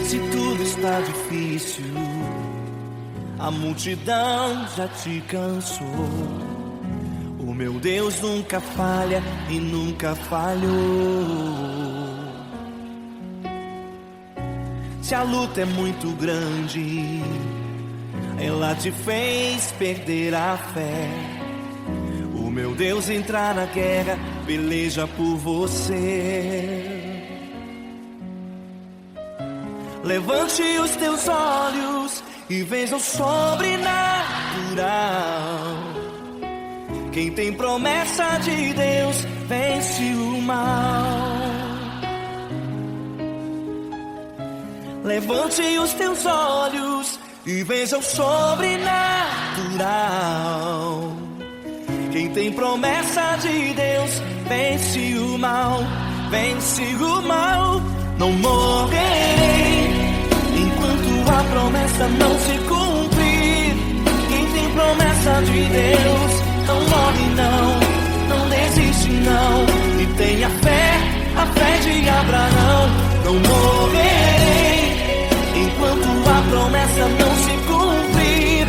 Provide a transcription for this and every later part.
Se tudo está difícil, a multidão já te cansou. O meu Deus nunca falha e nunca falhou. Se a luta é muito grande, ela te fez perder a fé. O meu Deus entra na guerra, peleja por você. Levante os teus olhos e veja o sobrenatural. Quem tem promessa de Deus vence o mal. Levante os teus olhos e veja o sobrenatural. Quem tem promessa de Deus vence o mal, vence o mal. Não morrerei enquanto a promessa não se cumprir. Quem tem promessa de Deus não morre não desiste não. E tenha fé, a fé de Abraão. Não morrerei enquanto a promessa não se cumprir.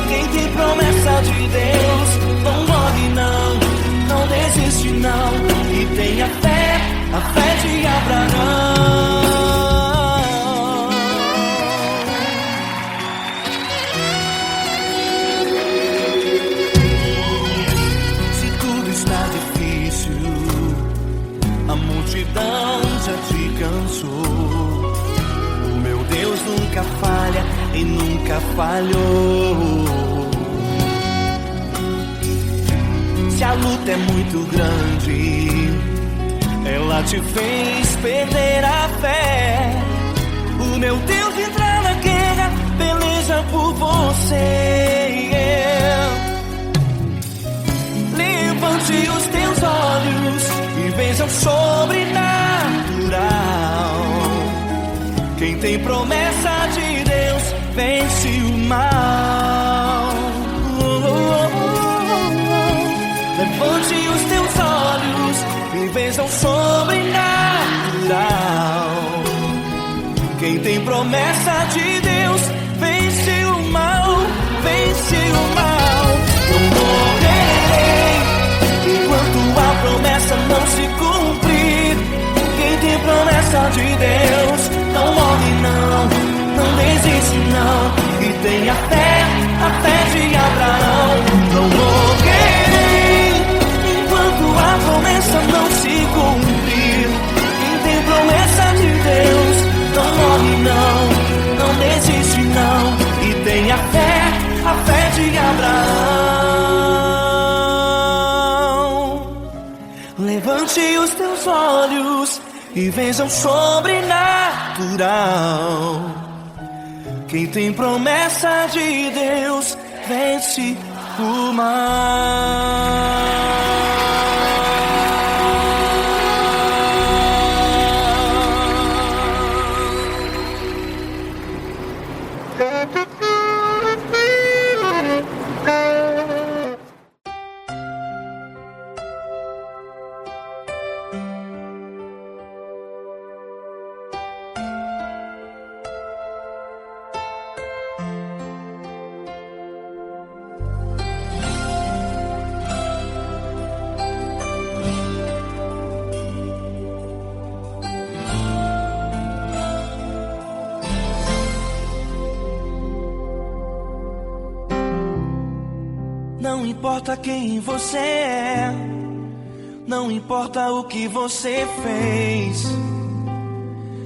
Quem tem promessa de Deus não morre não desiste não. E tenha fé, a fé de Abraão. Se tudo está difícil, a multidão já te cansou. O meu Deus nunca falha e nunca falhou. Se a luta é muito grande, ela te fez perder a fé. O meu Deus entra na guerra, peleja por você. Levante os teus olhos e veja o sobrenatural. Quem tem promessa de Deus vence o mal. Levante os teus olhos e veja o sobrenatural. Quem tem promessa de Deus vence o mal, vence o mal. Não morrerei enquanto a promessa não se cumprir. Quem tem promessa de Deus não morre não desiste não. E tenha fé, a fé de Abraão. Não morrerei enquanto a promessa não se cumprir. Quem tem promessa de Deus não morre não desiste não. E tenha fé, a fé de Abraão. Levante os teus olhos e veja o sobrenatural. Quem tem promessa de Deus vence o mal. Não importa quem você é, não importa o que você fez,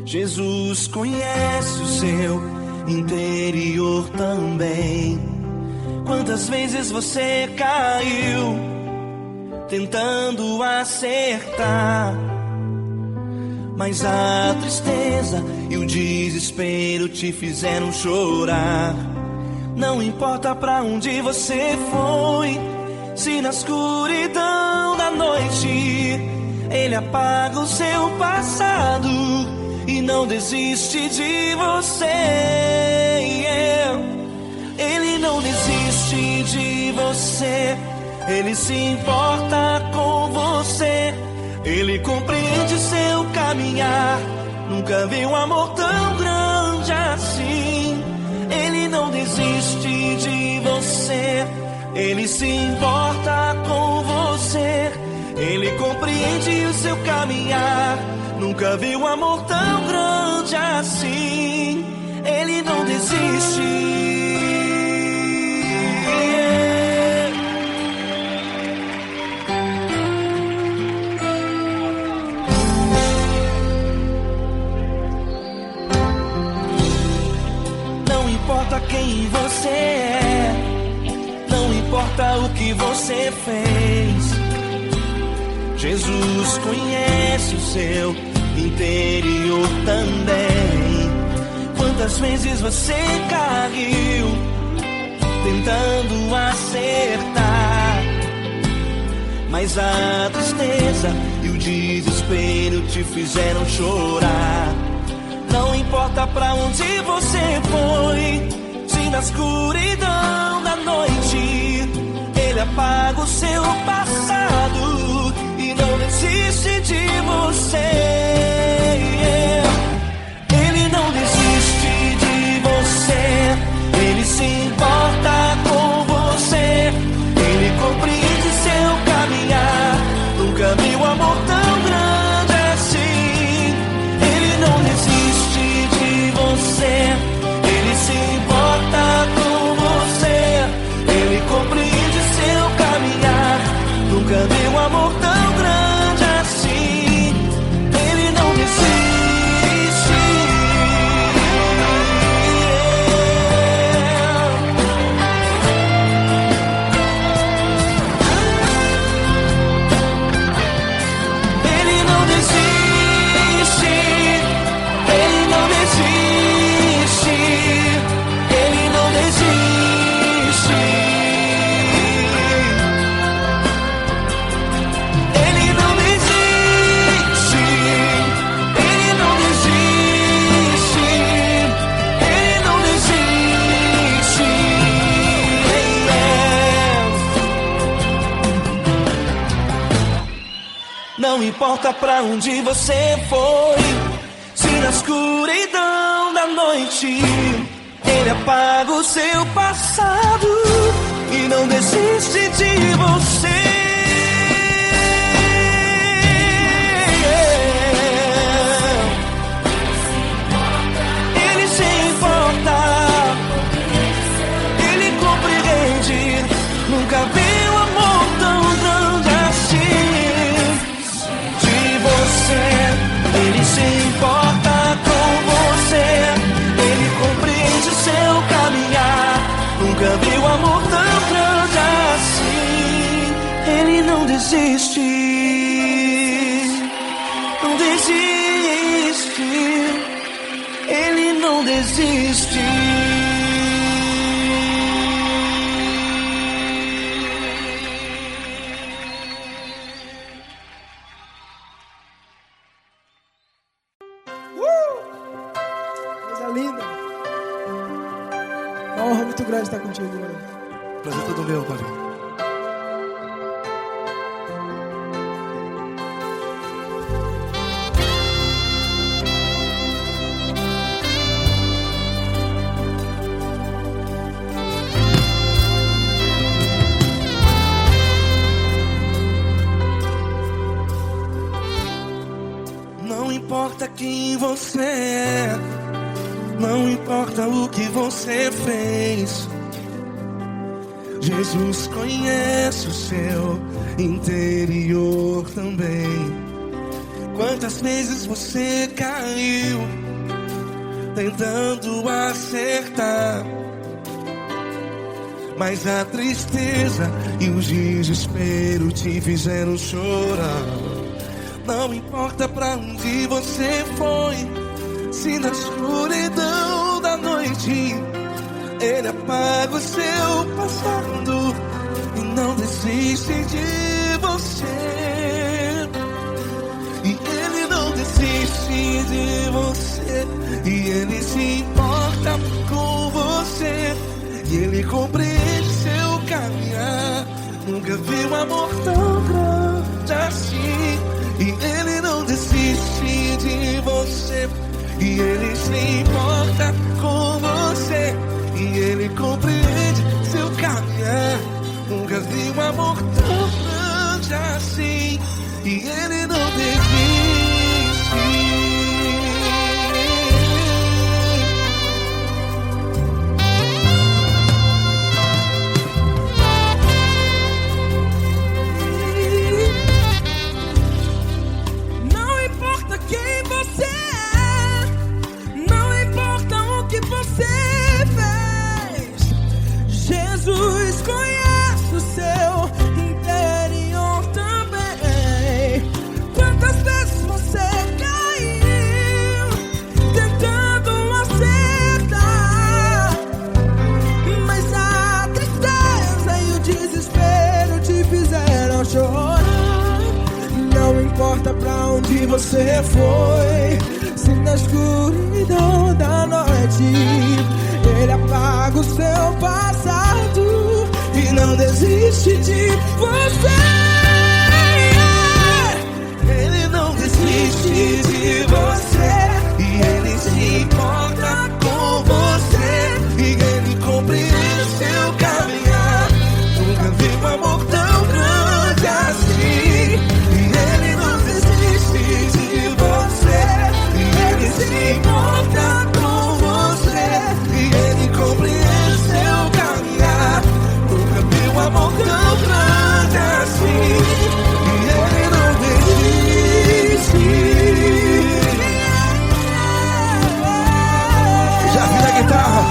Jesus conhece o seu interior também. Quantas vezes você caiu tentando acertar, mas a tristeza e o desespero te fizeram chorar. Não importa pra onde você foi, se na escuridão da noite Ele apaga o seu passado e não desiste de você. Ele não desiste de você, Ele se importa com você. Ele compreende seu caminhar, nunca vi um amor tão grande. grande assim. Ele não desiste de você, ele se importa com você. Ele compreende o seu caminhar. Nunca vi um amor tão grande assim. Ele não desiste. Não importa quem você é, não importa o que você fez, Jesus conhece o seu interior também. Quantas vezes você caiu tentando acertar, mas a tristeza e o desespero te fizeram chorar. Não importa pra onde você foi, se na escuridão da noite ele apaga o seu passado e não desiste de você. Ele não desiste de você, ele se importa com você. Ele compreende seu caminhar. Nunca vi um amor tão grande assim. Ele não desiste de você, ele se importa com você. Ele compreende seu caminhar. Nunca vi um amor tão grande assim. Ele não desiste. Ele não desiste. Ele não desiste. Ele não desiste. Ele não desiste. Ele não desiste. Ele não desiste. Não importa pra onde você foi, se na escuridão da noite ele apaga o seu passado e não desiste de você. Ele se importa, ele compreende. Nunca vi um amor tão grande assim. De você, ele se importa com você. Ele compreende seu caminhar. Nunca vi um amor tão grande assim. Ele não desiste. Não desiste. Ele não desiste. Coisa linda. Uma honra muito grande estar contigo, Glória. Prazer todo meu, Paulinho. Não importa quem você é, não importa o que você fez, Jesus conhece o seu interior também. Quantas vezes você caiu tentando acertar, mas a tristeza e o desespero te fizeram chorar. Não importa pra onde você foi, se na escuridão da noite ele apaga o seu passado e não desiste de você. E ele não desiste de você, e ele se importa com você. E ele compreende seu caminhar. Nunca vi um amor tão grande assim. E ele não desiste de você, e ele se importa amor tão grande assim, e Ele não desiste. Não importa quem você é, não importa o que você fez, Jesus conhece o seu interior também. Quantas vezes você caiu tentando acertar, mas a tristeza e o desespero te fizeram chorar. Não importa pra onde você foi, se na escuridão da noite Ele apaga o seu passado e não desiste de você. Ele não desiste de você, e Ele se importa com você, e Ele compreende seu caminhar. Nunca vi um amor tão grande assim, e Ele não desiste de você, e Ele se importa com você, e Ele compreende seu caminhar. Nunca vi um amor tão grande assim, e Ele não desiste. Já vi a guitarra.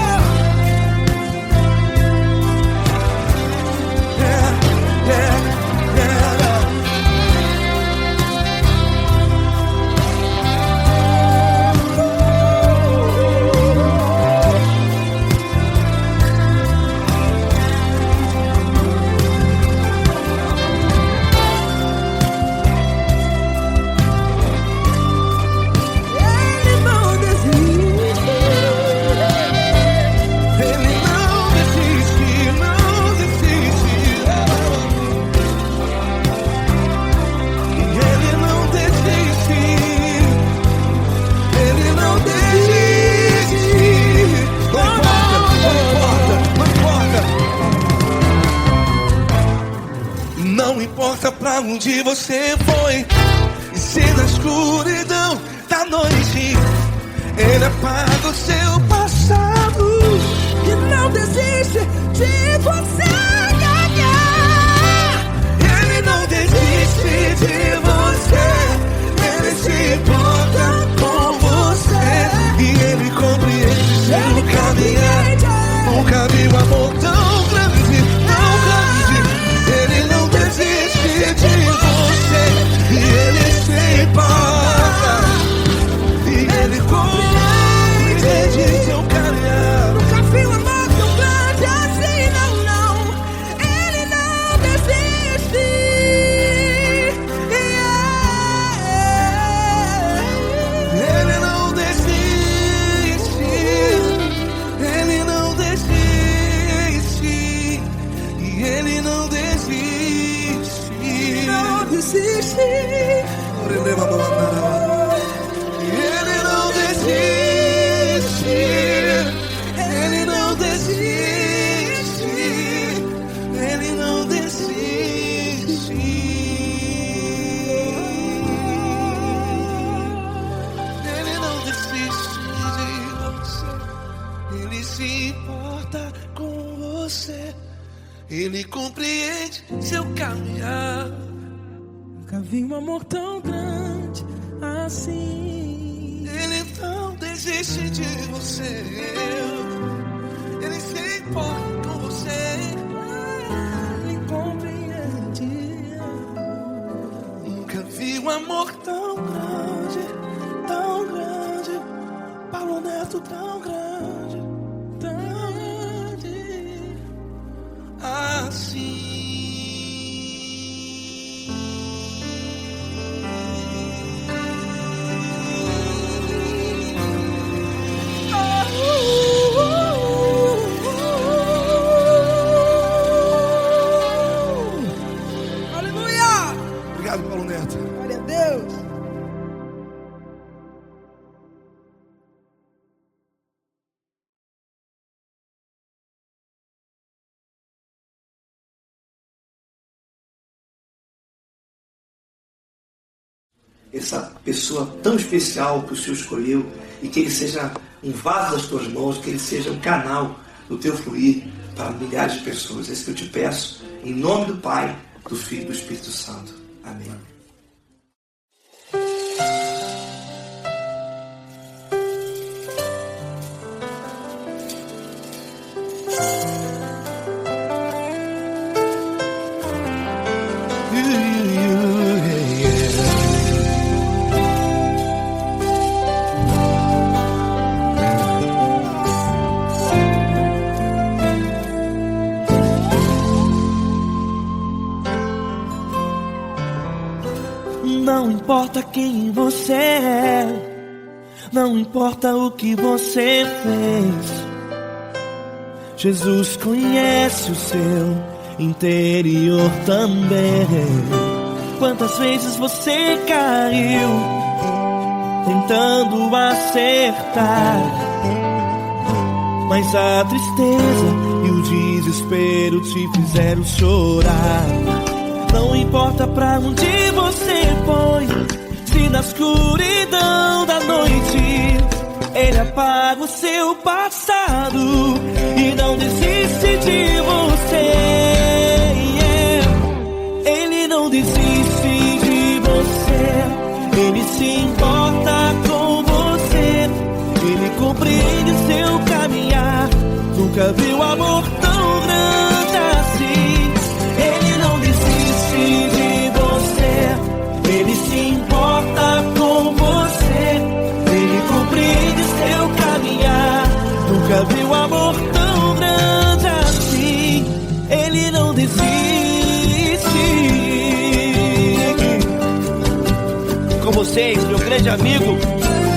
Ele não desiste. Ele não desiste, não desiste. Ele não desiste. Ele não desiste. Não importa, não importa. Não importa pra onde você foi, e se na escuridão da noite Ele apaga o seu passado. E não desiste de você. Ele não desiste de você, Ele se importa com você, e Ele compreende seu caminhar. Nunca vi um amor tão grande, tão grande. Ele não desiste de você, e Ele se importa, e Ele compreende seu caminhar. Nunca vi um amor tão grande assim, não, não. Ele não desiste. Ele não desiste, Ele não desiste, e Ele não desiste. Não desiste. Ele não desiste, Ele não desiste, Ele não desiste. Ele não desiste de você, Ele se importa com você, Ele compreende seu caminhar. Nunca vi um amor tão grande assim. Ele não desiste de você, Ele se importa com você. Ele compreende. Nunca vi um amor tão grande, Paulo Neto tão grande, assim. Aleluia! Obrigado, Paulo Neto. Glória a Deus. essa pessoa tão especial que o Senhor escolheu, e que ele seja um vaso das tuas mãos, que ele seja um canal do teu fluir para milhares de pessoas. É isso que eu te peço, em nome do Pai, do Filho e do Espírito Santo. Amém. Não importa quem você é, não importa o que você fez, Jesus conhece o seu interior também. Quantas vezes você caiu tentando acertar, mas a tristeza e o desespero te fizeram chorar. Não importa pra onde você foi, se na escuridão da noite Ele apaga o seu passado e não desiste de você. Ele não desiste de você, Ele se importa com você, Ele compreende seu caminhar. Nunca viu amor tão grande assim. Ele não desiste de você, Ele se importa com você, Ele compreende seu caminhar. Nunca viu amor tão grande assim. Ele não desiste. Com vocês, meu grande amigo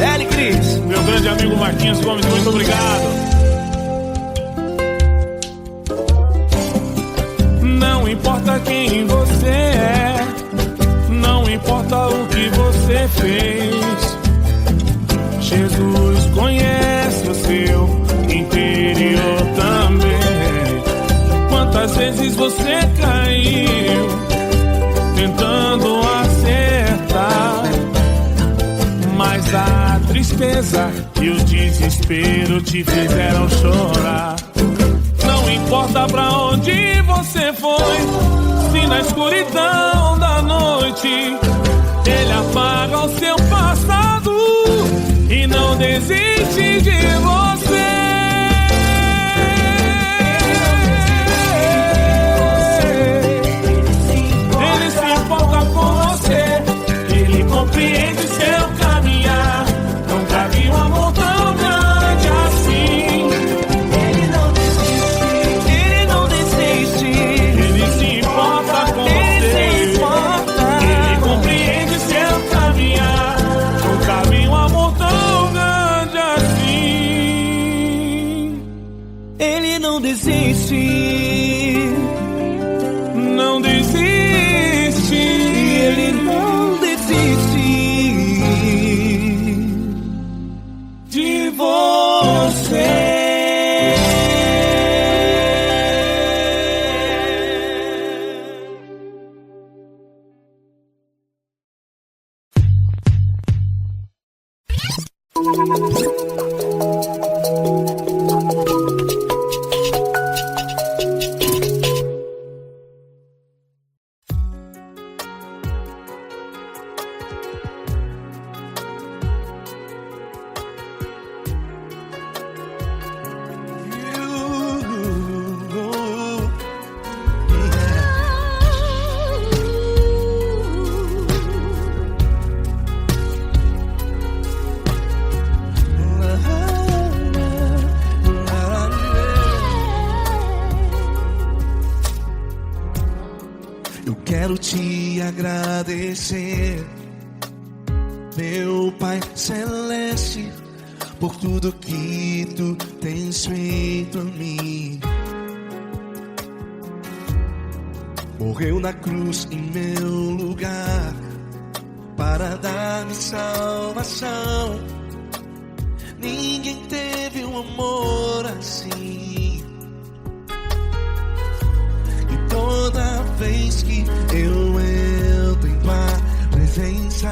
L. Cris, meu grande amigo Marquinhos Gomes, muito obrigado. Não importa quem você é, não importa o que você fez, Jesus conhece o seu interior também. Quantas vezes você caiu tentando acertar, mas a tristeza e o desespero te fizeram chorar. Não importa pra onde você foi, se na escuridão da noite Ele apaga o seu passado e não desiste de você. Ele se importa com você, Ele compreende seu caminhar. Nunca vi um amor tão grande assim. Não desiste, não desiste, Ele não desiste de você. Quero te agradecer, meu Pai Celeste, por tudo que Tu tens feito a mim. Morreu na cruz em meu lugar para dar-me salvação. Ninguém teve um amor assim. E toda vez que eu entro em Tua presença,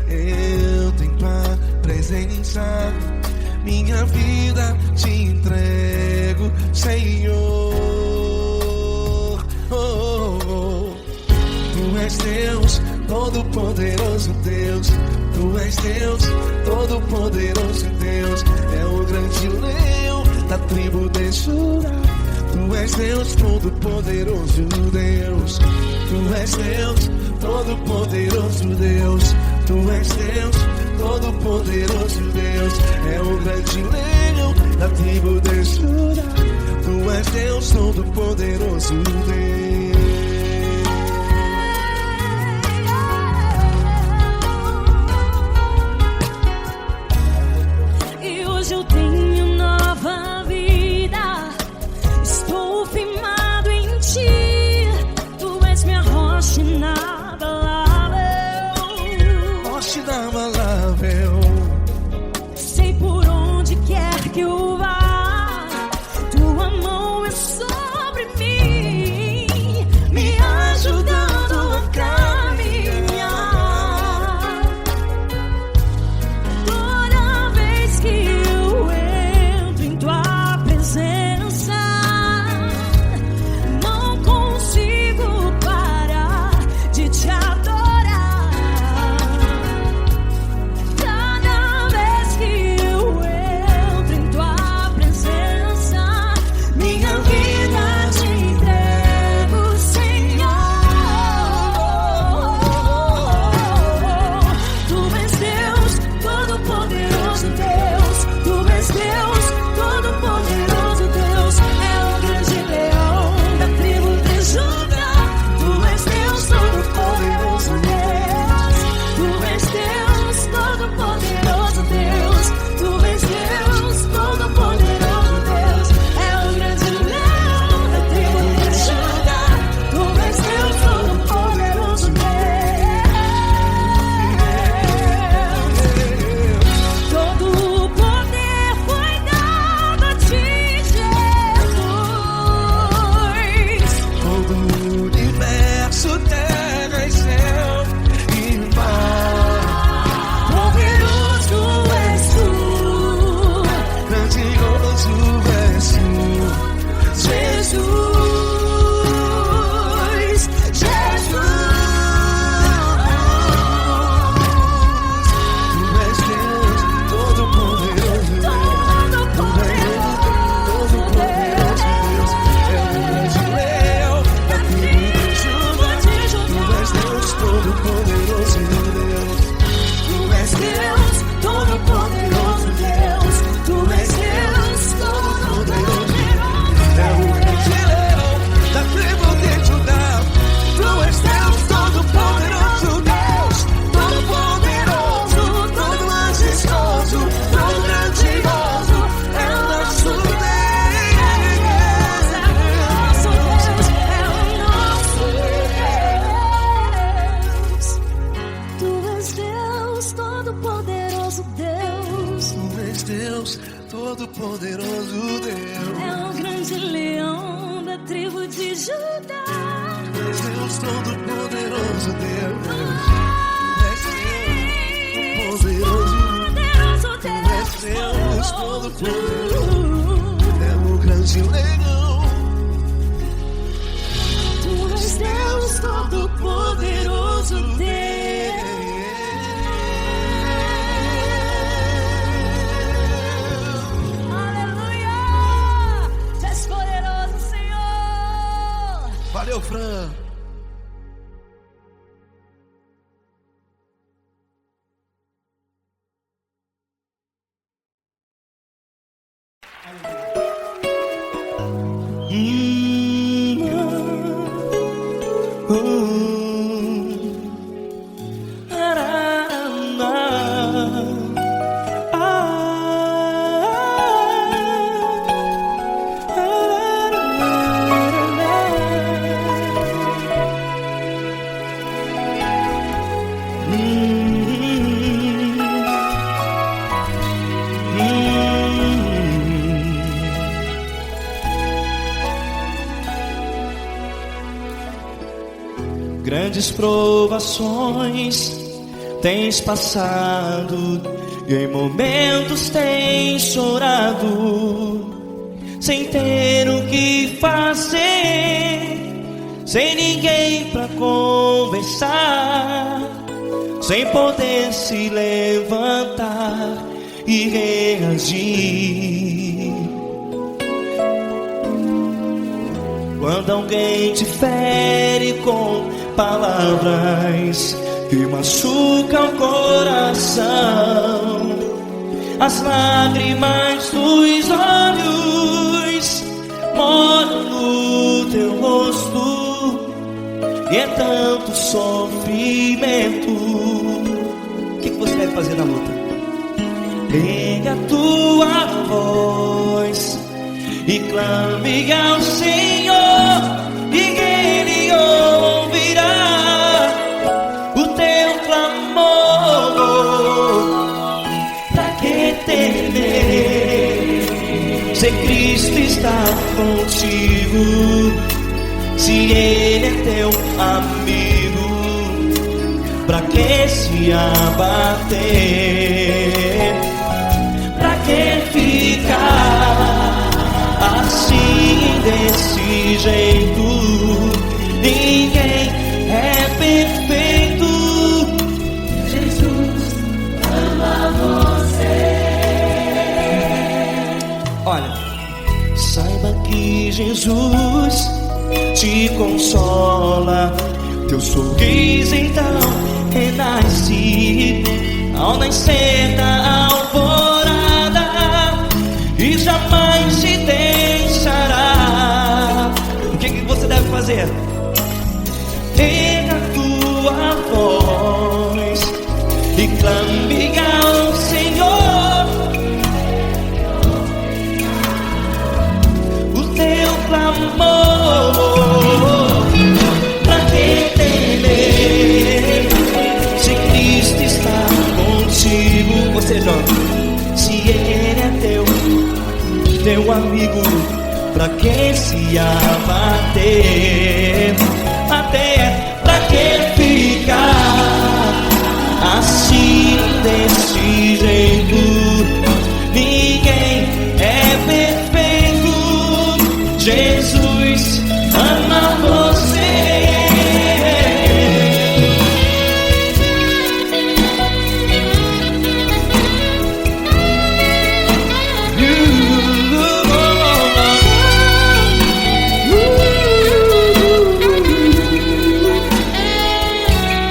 eu tenho tua presença. Minha vida te entrego, Senhor. Oh, oh, oh. Tu és Deus, todo-poderoso Deus. Tu és Deus, todo-poderoso Deus. É o grande leão da tribo de Judá. Tu és Deus, todo-poderoso Deus. Tu és Deus, todo-poderoso Deus. Tu és Deus, todo-poderoso Deus. É o grande leão da tribo de Judá. Tu és Deus, todo-poderoso Deus. E hoje eu tenho nova vida. Estou firmado em ti. Tu és minha rocha inabalável. Rocha inabalável. Sei por onde quer que eu vá, tua mão é sobre mim, me ajudando a caminhar. Toda vez que eu entro em tua presença, não consigo parar de te adorar. Cada vez que eu entro em tua presença, minha vida te entrego, Senhor. Tu és Deus, todo-poderoso Deus. Tu és Deus, todo-poderoso Deus. É o grande leão da tribo de Judá. Tu és Deus, todo-poderoso Deus. Tu és Deus, todo-poderoso Deus. Tu és Deus, todo-poderoso Deus. É o grande leão da tribo de Judá. Tu és Deus, todo-poderoso Deus. Todo o poder foi dado a ti, Jesus. Todo o universo, terra e céu e mar. Poderoso és tu, Grandioso és tu, Jesus, Jesus. Tu és Deus, todo-poderoso Deus. Todo-poderoso Deus. É o grande leão da tribo de Judá. Tu és Deus, todo-poderoso Deus. Tu és Deus, todo-poderoso Deus. Tu és Deus, todo-poderoso. É o grande leão da tribo de Judá. Tu és Deus, todo-poderoso Deus. Todo-poderoso, todo majestoso, todo grandioso. É o nosso Tu és Deus, todo-poderoso Deus. Tu és Deus, todo-poderoso Deus. É o grande leão da tribo de Judá. Tu és Deus, todo-poderoso Deus. Tu és Deus, Poderoso Tu és Deus, Deus. todo-poderoso. É o grande leão. Tu és Deus, todo-poderoso Deus. Aleluia! Tu és poderoso, Senhor. Valeu, Fran. Grandes provações tens passado e em momentos tens chorado, sem ter o que fazer, sem ninguém pra conversar, sem poder se levantar e reagir. Quando alguém te fere com palavras que machucam o coração, as lágrimas dos olhos moram no teu rosto, e é tanto sofrimento. O que você deve fazer na luta? Erga a tua voz e clame ao Senhor, e Ele ouvirá o teu clamor. Pra que temer, se Cristo está contigo, se Ele é teu amigo? Pra que se abater? Pra que ficar assim desse jeito? Ninguém é perfeito. Jesus ama você. Olha, saiba que Jesus te consola, teu sorriso então renasce ao nascer da alvorada e jamais te deixará. O que você deve fazer? Erga a tua voz e clame ao Senhor, o teu clamor. Pra que temer, se Cristo está contigo? Ou seja, se Ele é teu amigo, pra que se abater? Até pra que ficar assim desse jeito? Ninguém é perfeito. Jesus ama você.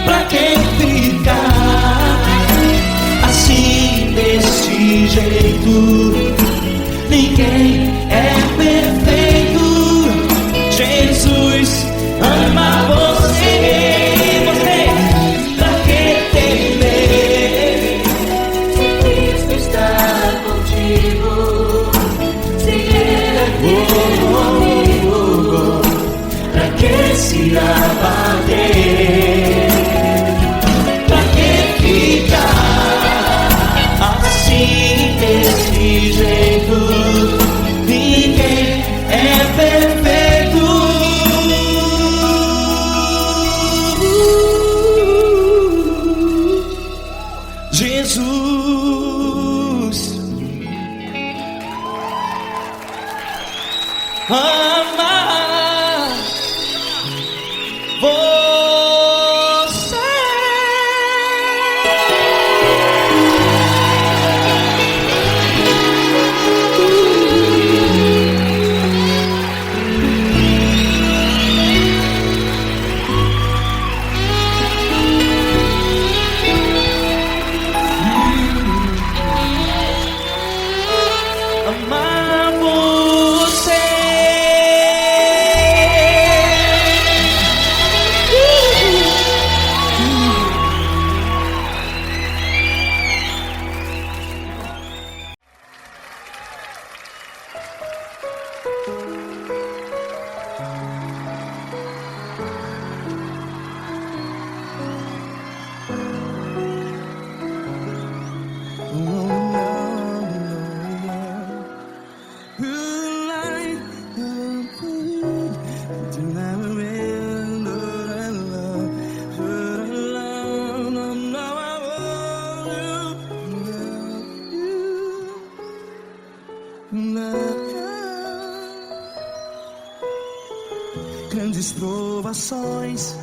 Pra que ficar assim desse jeito? Ninguém é perfeito. Jesus ama você. Pra que temer, se Cristo está contigo, se Ele é teu amigo? Pra que se abater? Pra que ficar assim desse jeito? Ninguém é perfeito. Jesus ama você. Amar você. grandes provações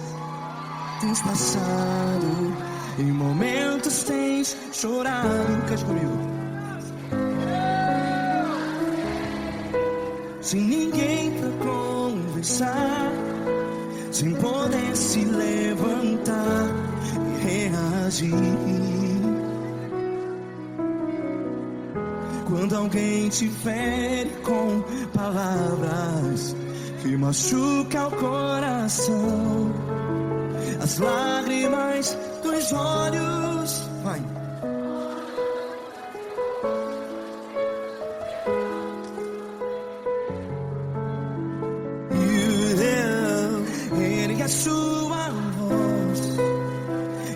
tens passado, em momentos tens chorado. Cante comigo. Sem ninguém pra conversar, sem poder se levantar e reagir. Quando alguém te fere com palavras que machuca o coração, as lágrimas dos olhos, vai. Ergue a sua voz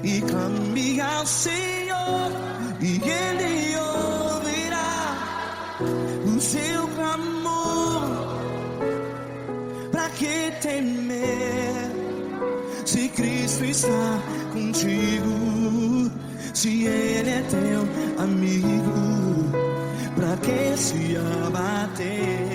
e clame ao Senhor, e Ele ouvirá o seu clamor. Pra que temer, se Cristo está contigo? Se Ele é teu amigo, pra que se abater?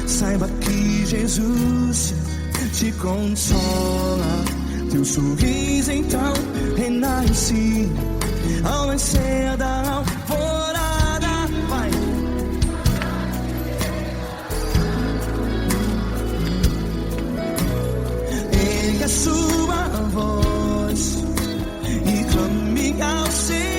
Saiba que Jesus te consola, teu sorriso então renasce ao nascer da alvorada. Vai. Ergue a sua voz e clame ao Senhor.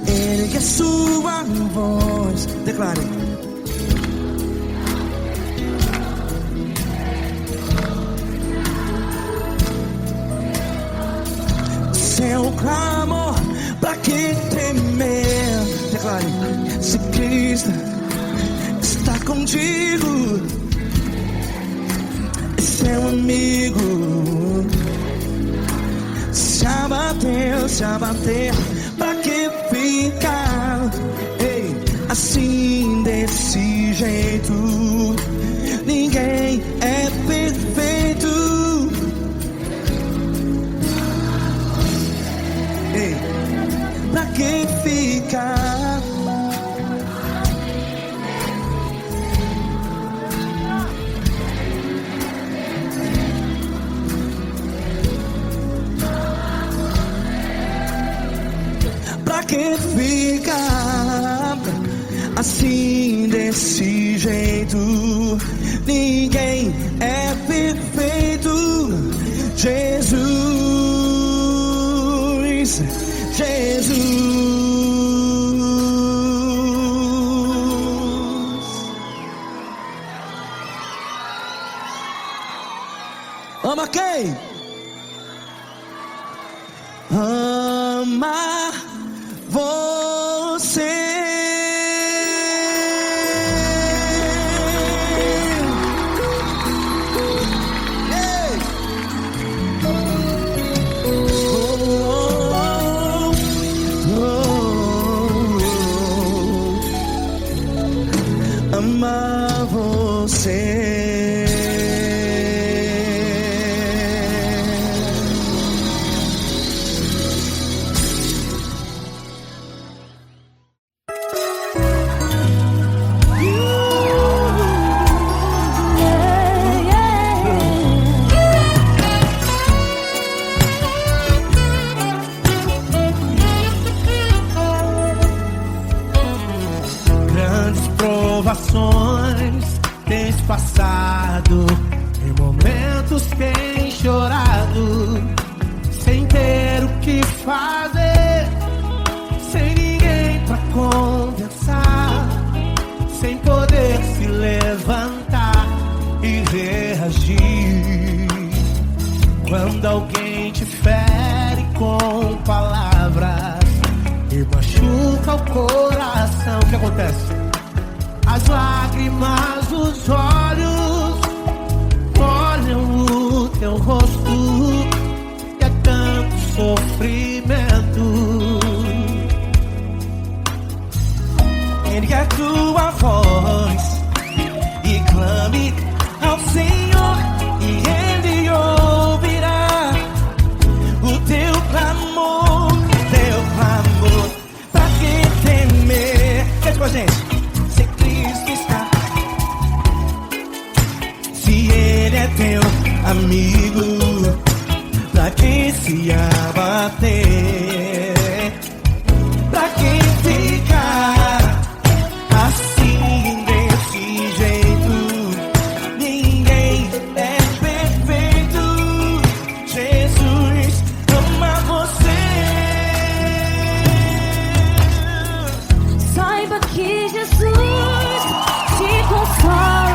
Ergue a sua voz, declare. Seu clamor, pra que temer? Declare. Se Cristo está contigo, é seu amigo. Se abater, pra que ficar, ei, assim desse jeito? Ninguém é perfeito. Ei, pra que ficar? Pra que ficar assim desse jeito. Ninguém é perfeito. Jesus, Jesus. Ama quem? Ama você. Ei. Ama você. Provações tens passado, em momentos tens chorado, sem ter o que fazer, sem ninguém pra conversar, sem poder se levantar e reagir. Quando alguém te fere com palavras e machuca o coração, o que acontece? As lágrimas dos olhos molham o teu rosto, e é tanto sofrimento. Ergue a tua voz e clame ao Senhor, e Ele ouvirá o teu clamor, pra que temer? Cante com a gente. Ele é teu amigo, pra que se abater? Pra que ficar assim desse jeito? Ninguém é perfeito. Jesus ama você. Saiba que Jesus te consola.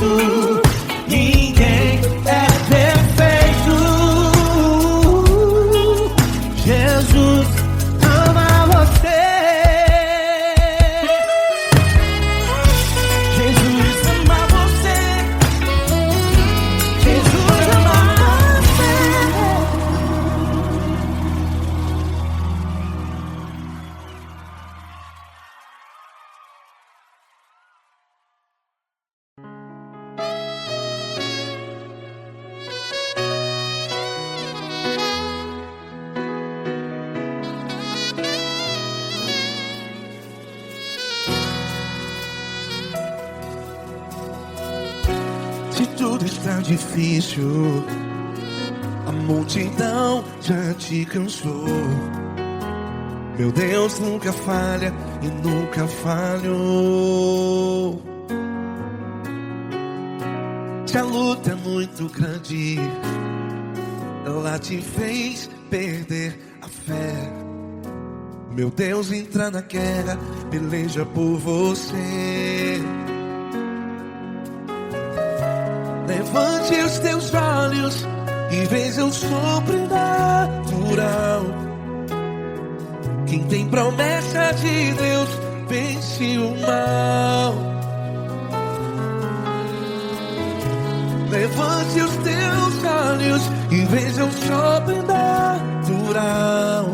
perfeito. Ninguém é perfeito. Jesus ama você. Jesus ama você. Jesus ama você. Se tudo está difícil, a multidão já te cansou. Meu Deus nunca falha e nunca falhou. Se a luta é muito grande, ela te fez perder a fé. Meu Deus entra na guerra, peleja por você. Levante os teus olhos e veja o sobrenatural. Quem tem promessa de Deus vence o mal. Levante os teus olhos e veja o sobrenatural.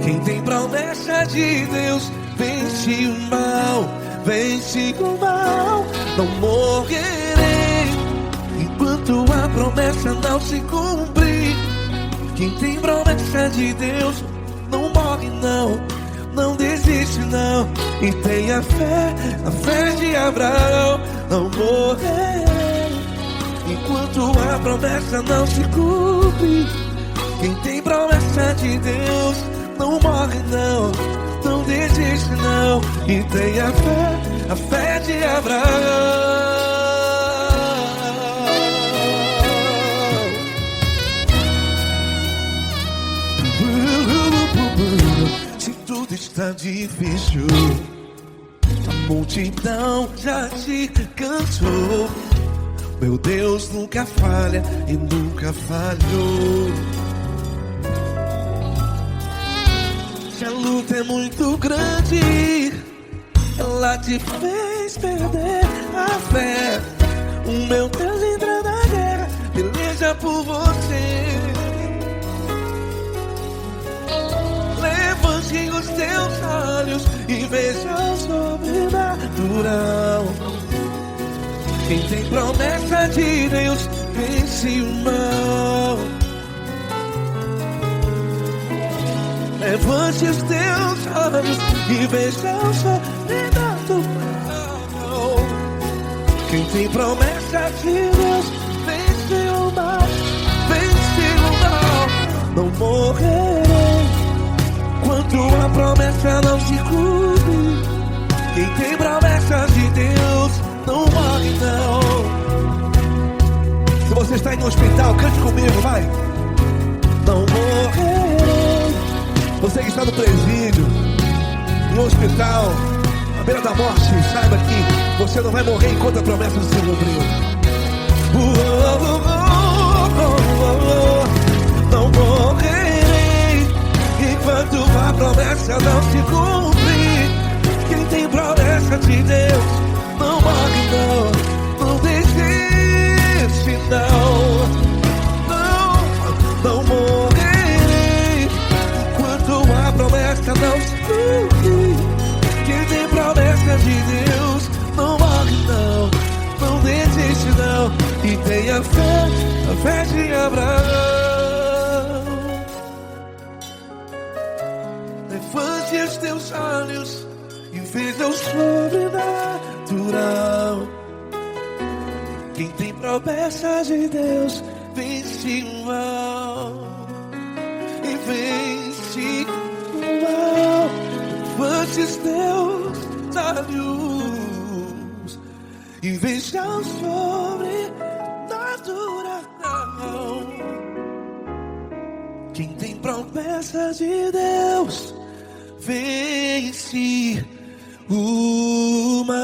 Quem tem promessa de Deus vence o mal. Vence o mal. Não morrerei enquanto a promessa não se cumprir. Quem tem promessa de Deus não morre não, não desiste não. E tenha fé, a fé de Abraão. Não morrerei enquanto a promessa não se cumpre. Quem tem promessa de Deus não morre não, não desiste não. E tenha fé, a fé de Abraão. Se tudo está difícil, a multidão já te cansou. Meu Deus nunca falha e nunca falhou. Se a luta é muito grande, ela te fez perder a fé. O meu Deus entra na guerra, peleja por você. Levante os teus olhos e veja o sobrenatural. Quem tem promessa de Deus vence o mal. Levante os teus olhos e veja o sobrenatural. Quem tem promessa de Deus vence o mal. Vence o mal. Não morrerei enquanto a promessa não se cumpre. Quem tem promessa de Deus não morre não. Se você está em um hospital, cante comigo, vai. Não morrerei. Você que está no presídio, em um hospital, à beira da morte, saiba que você não vai morrer enquanto a promessa não se cumpriu. Não morrerei enquanto a promessa não se cumprir. Quem tem promessa de Deus não morre não, não desiste não. Não morrerei enquanto a promessa não se cumprir. Quem tem promessa de Deus não morre não, não desiste não. E tenha fé, a fé de Abraão. Levante os teus olhos e veja o sobrenatural. Quem tem promessa de Deus vence o mal. E vence o mal. Levante os teus olhos e veja o sobrenatural. Quem tem promessa de Deus vence o mal.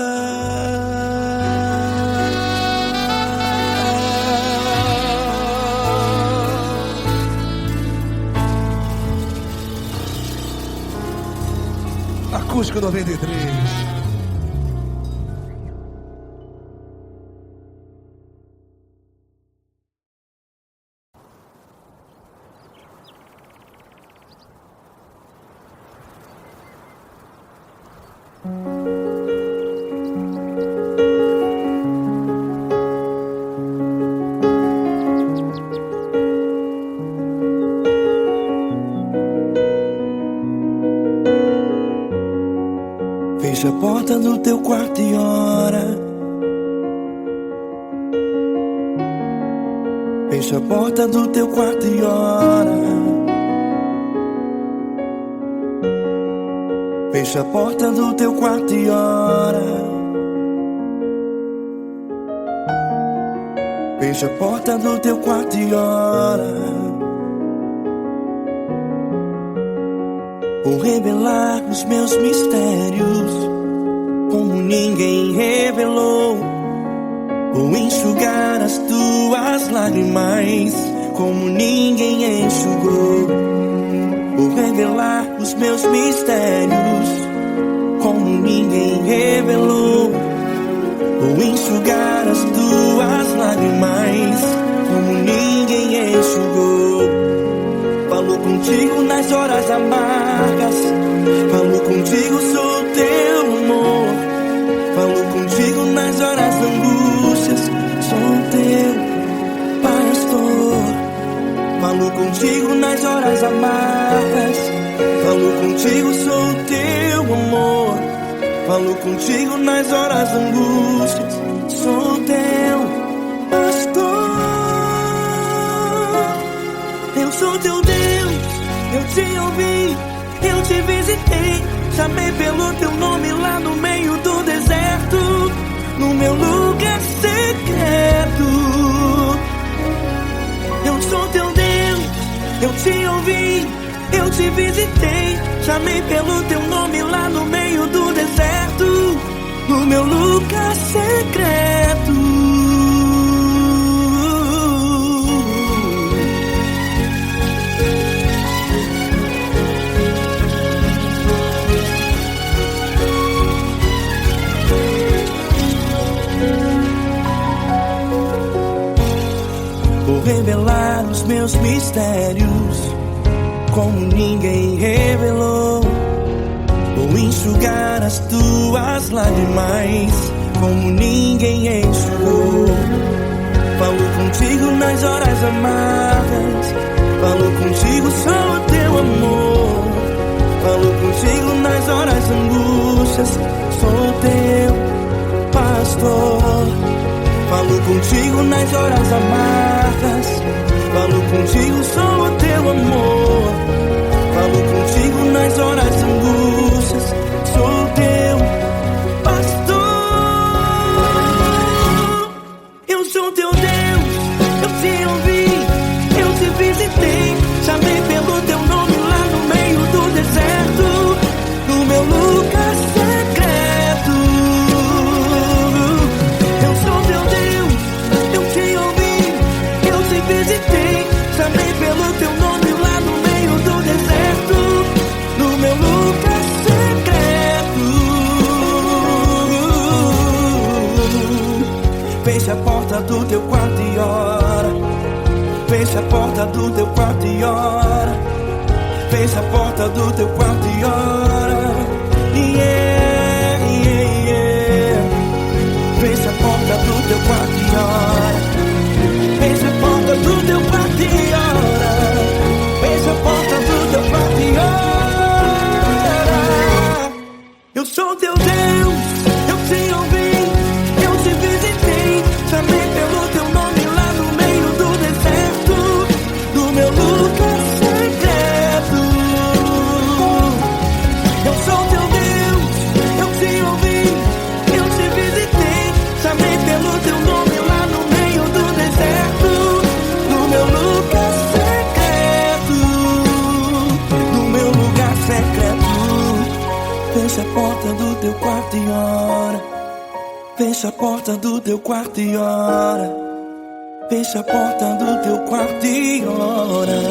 93. Fecha a porta do teu quarto e ora. Fecha a porta do teu quarto e ora. Fecha a porta do teu quarto e ora. Fecha a porta do teu quarto e ora. Vou revelar os meus mistérios como ninguém revelou. Vou enxugar as tuas lágrimas como ninguém enxugou. Vou revelar os meus mistérios como ninguém revelou. Vou enxugar as tuas lágrimas como ninguém enxugou. Falo contigo nas horas amargas, falo contigo, sou teu amor. Falo contigo nas horas da angústias, sou teu pastor. Falo contigo nas horas amargas, falo contigo, sou teu amor. Falo contigo nas horas da angústias, sou teu pastor. Eu sou teu Deus, eu te ouvi, eu te visitei. Chamei pelo teu nome lá no meio do deserto, no meu lugar secreto. Eu sou teu Deus, eu te ouvi, eu te visitei. Chamei pelo teu nome lá no meio do deserto, no meu lugar secreto. Vou revelar os meus mistérios como ninguém revelou. Vou enxugar as tuas lágrimas como ninguém enxugou. Falo contigo nas horas amargas, falo contigo, sou teu amor. Falo contigo nas horas angústias, sou teu pastor. Falo contigo nas horas amargas, falo contigo, sou teu amor. Falo contigo nas horas angústias, sou teu pastor. Eu sou teu Deus, eu te ouvi, eu te visitei. Chamei pelo teu nome lá no meio do deserto, no meu lugar secreto. Eu sou teu Deus, eu te ouvi, eu te visitei. Chamei pelo teu nome lá no meio do deserto, no meu lugar secreto. Fecha a porta do teu quarto e ora. Fecha a porta do teu quarto e ora. Fecha a porta do teu quarto e ora. Yeah, yeah, yeah. Fecha a porta do teu quarto e ora. Fecha a porta do teu quarto e ora. Fecha a porta do teu quarto e ora. Eu sou teu Deus, eu te ouvi, eu te visitei. Chamei pelo teu nome lá no meio do deserto, do meu lugar secreto. Eu sou teu Deus, eu te ouvi, eu te visitei. Chamei pelo teu nome lá no meio do deserto, no meu lugar secreto, no meu lugar secreto. Fecha a porta do teu quarto e ora. Fecha a porta do teu quarto e ora. Fecha a porta do teu quarto e ora.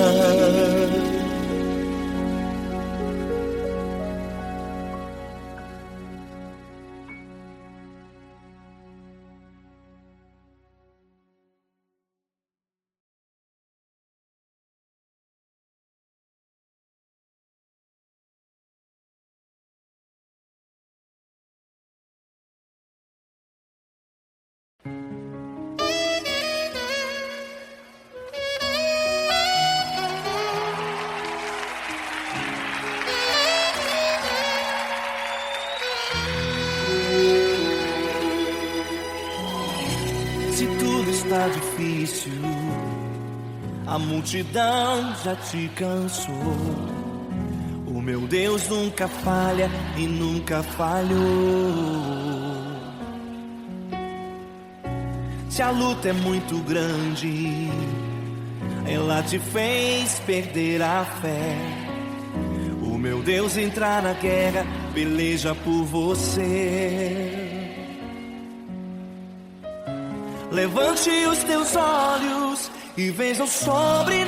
está difícil, a multidão já te cansou. O meu Deus nunca falha e nunca falhou. Se a luta é muito grande, ela te fez perder a fé. O meu Deus entrar na guerra, peleja por você. Levante os teus olhos e veja o sobrenatural.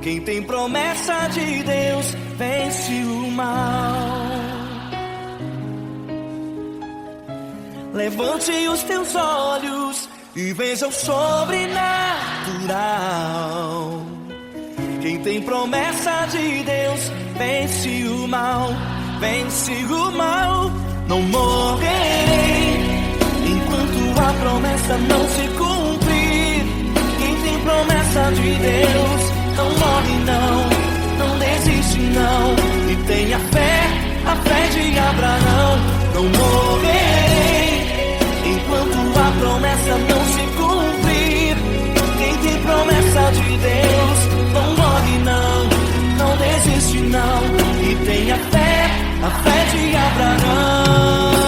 Quem tem promessa de Deus vence o mal. Levante os teus olhos e veja o sobrenatural. Quem tem promessa de Deus vence o mal, vence o mal. Não morrerei enquanto a promessa não se cumprir. Quem tem promessa de Deus não morre não desiste não. E tenha fé, a fé de Abraão. Não morrerei enquanto a promessa não se cumprir. Quem tem promessa de Deus não morre não desiste não. E tenha fé, a fé de Abraão.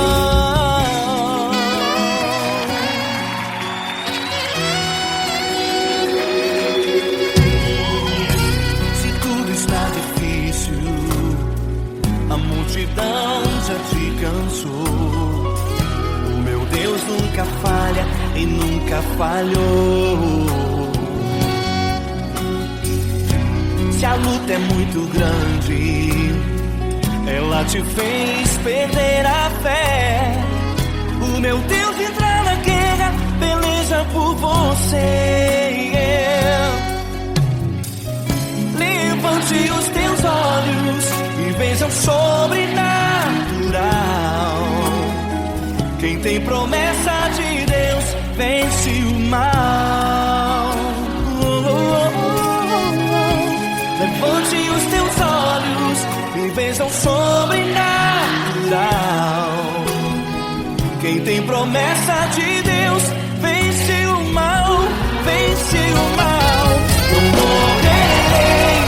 Se tudo está difícil, a multidão já te cansou. O meu Deus nunca falha e nunca falhou. Se a luta é muito grande, ela te fez perder a fé. O meu Deus entrar na guerra, peleja por você. Levante os teus olhos e veja o sobrenatural. Quem tem promessa de Deus vence o mal. Levante os teus olhos e veja o sobrenatural. Quem tem promessa de Deus vence o mal, vence o mal. Não morrerei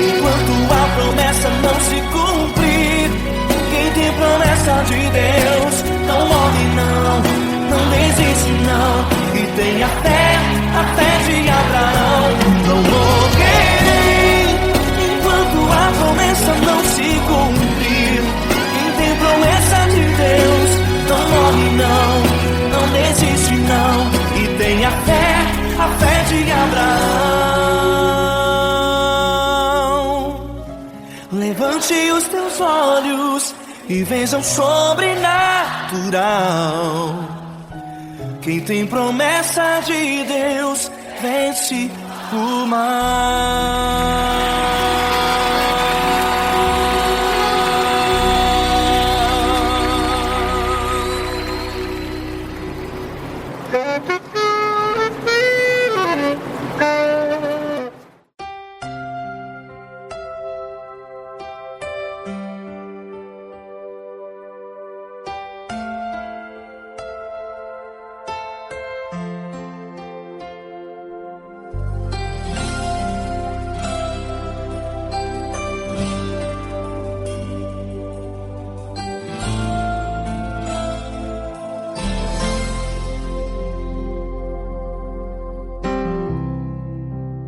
enquanto a promessa não se cumprir. Quem tem promessa de Deus não morre não desiste não. E tenha fé, a fé de Abraão. Não morrerei enquanto a promessa não se cumprir. Quem tem promessa de Deus não morre não desiste não. E tenha fé, a fé de Abraão. Levante os teus olhos e veja o sobrenatural. Quem tem promessa de Deus vence o mal.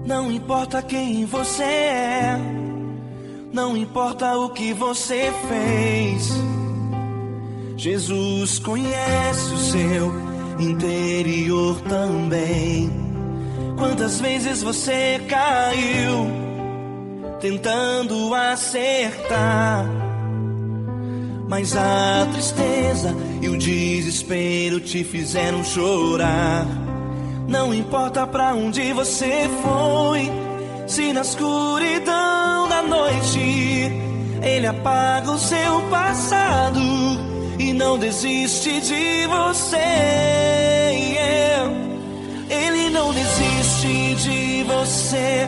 Não importa quem você é, não importa o que você fez, Jesus conhece o seu interior também. Quantas vezes você caiu tentando acertar, mas a tristeza e o desespero te fizeram chorar. Não importa pra onde você foi, se na escuridão da noite Ele apaga o seu passado e não desiste de você. Ele não desiste de você,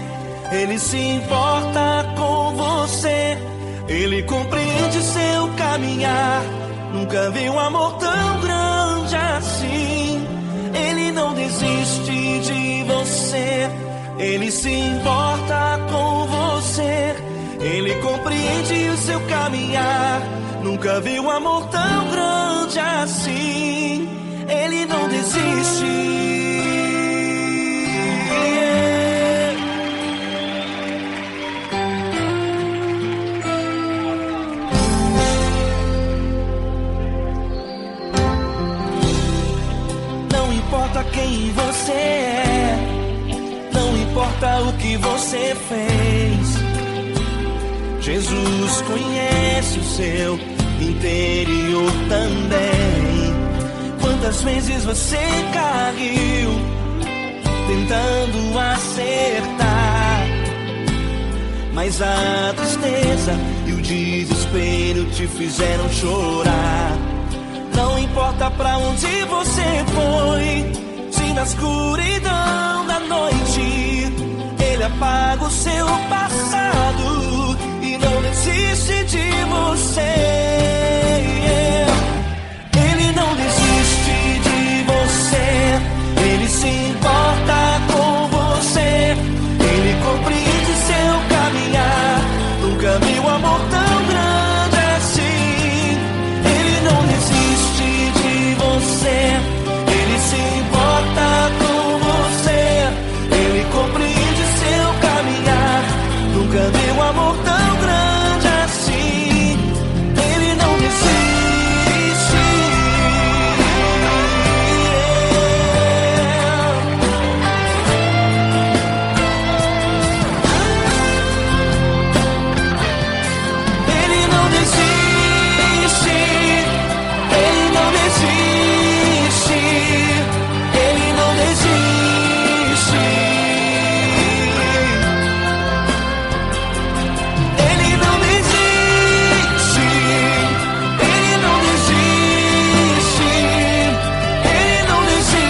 Ele se importa com você. Ele compreende seu caminhar, nunca vi um amor tão grande assim. desiste de você. Ele se importa com você. Ele compreende o seu caminhar. Nunca vi um amor tão grande assim. Ele não desiste. Não importa quem você é, não importa o que você fez, Jesus conhece o seu interior também. Quantas vezes você caiu tentando acertar, mas a tristeza e o desespero te fizeram chorar. Não importa pra onde você foi, se na escuridão da noite Ele apaga o seu passado e não desiste de você. Ele não desiste de você. Ele se importa com você. Ele compreende seu caminhar. Nunca vi um amor tão grande assim. Ele não desiste de você. Ele se importa com você. Ele compreende seu caminhar. Nunca vi um amor tão grande assim. Ele não desiste. Ele não desiste. Ele não desiste. Ele não desiste. Ele não desiste. Ele não desiste. Ele não desiste.